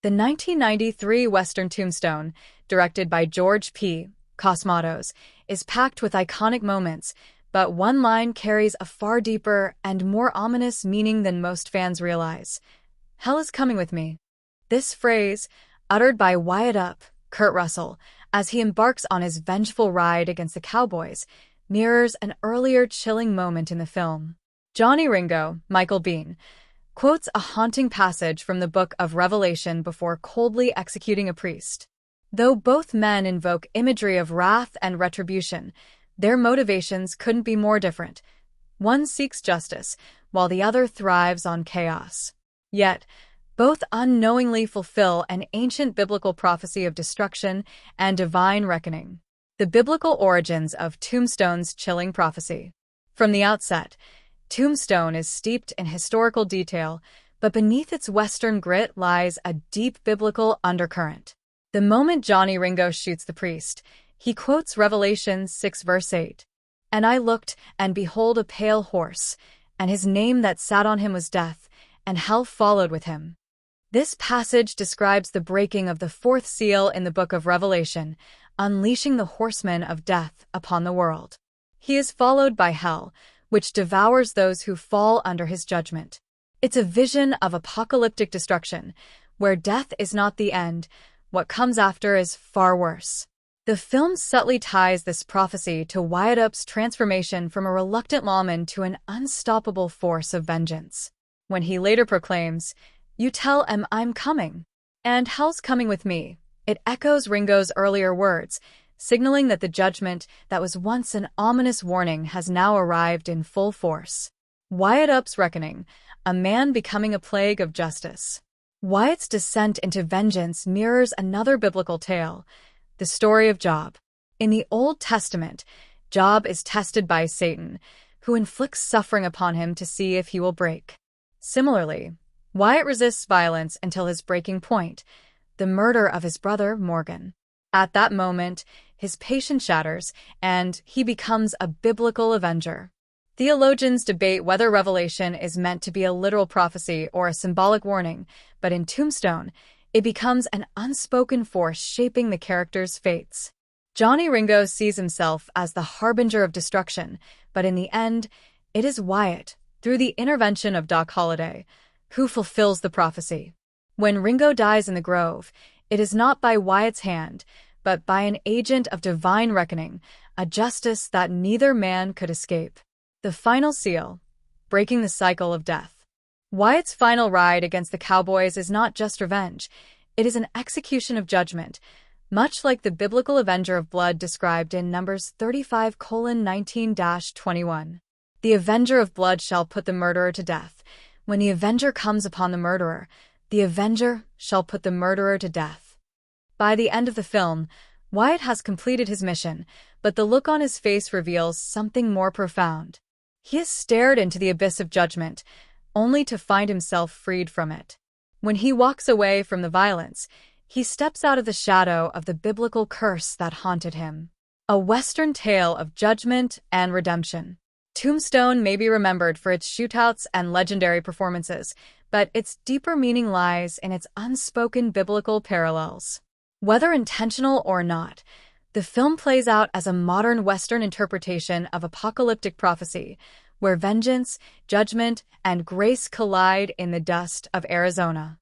The 1993 Western Tombstone, directed by George P. Cosmatos, is packed with iconic moments, but one line carries a far deeper and more ominous meaning than most fans realize. "Hell is coming with me." This phrase, uttered by Wyatt Kurt Russell, as he embarks on his vengeful ride against the cowboys, mirrors an earlier chilling moment in the film. Johnny Ringo, Michael Biehn, quotes a haunting passage from the Book of Revelation before coldly executing a priest. Though both men invoke imagery of wrath and retribution, their motivations couldn't be more different. One seeks justice, while the other thrives on chaos. Yet, both unknowingly fulfill an ancient biblical prophecy of destruction and divine reckoning. The biblical origins of Tombstone's chilling prophecy. From the outset, Tombstone is steeped in historical detail, but beneath its Western grit lies a deep biblical undercurrent. The moment Johnny Ringo shoots the priest, he quotes Revelation 6 verse 8. "And I looked, and behold a pale horse, and his name that sat on him was Death, and hell followed with him." This passage describes the breaking of the fourth seal in the Book of Revelation, unleashing the horseman of death upon the world. He is followed by hell, which devours those who fall under his judgment. It's a vision of apocalyptic destruction, where death is not the end, what comes after is far worse. The film subtly ties this prophecy to Wyatt's transformation from a reluctant lawman to an unstoppable force of vengeance. When he later proclaims, "You tell him I'm coming, and hell's coming with me," it echoes Ringo's earlier words, signaling that the judgment that was once an ominous warning has now arrived in full force. Wyatt's reckoning, a man becoming a plague of justice. Wyatt's descent into vengeance mirrors another biblical tale, the story of Job. In the Old Testament, Job is tested by Satan, who inflicts suffering upon him to see if he will break. Similarly, Wyatt resists violence until his breaking point, the murder of his brother Morgan. At that moment, his patience shatters, and he becomes a biblical avenger. Theologians debate whether Revelation is meant to be a literal prophecy or a symbolic warning, but in Tombstone, it becomes an unspoken force shaping the character's fates. Johnny Ringo sees himself as the harbinger of destruction, but in the end, it is Wyatt, through the intervention of Doc Holliday, who fulfills the prophecy. When Ringo dies in the grove, it is not by Wyatt's hand, but by an agent of divine reckoning, a justice that neither man could escape. The final seal, breaking the cycle of death. Wyatt's final ride against the cowboys is not just revenge, it is an execution of judgment, much like the biblical avenger of blood described in Numbers 35:19-21. "The avenger of blood shall put the murderer to death. When the avenger comes upon the murderer, the avenger shall put the murderer to death." By the end of the film, Wyatt has completed his mission, but the look on his face reveals something more profound. He has stared into the abyss of judgment, only to find himself freed from it. When he walks away from the violence, he steps out of the shadow of the biblical curse that haunted him. A Western tale of judgment and redemption. Tombstone may be remembered for its shootouts and legendary performances, but its deeper meaning lies in its unspoken biblical parallels. Whether intentional or not, the film plays out as a modern Western interpretation of apocalyptic prophecy, where vengeance, judgment, and grace collide in the dust of Arizona.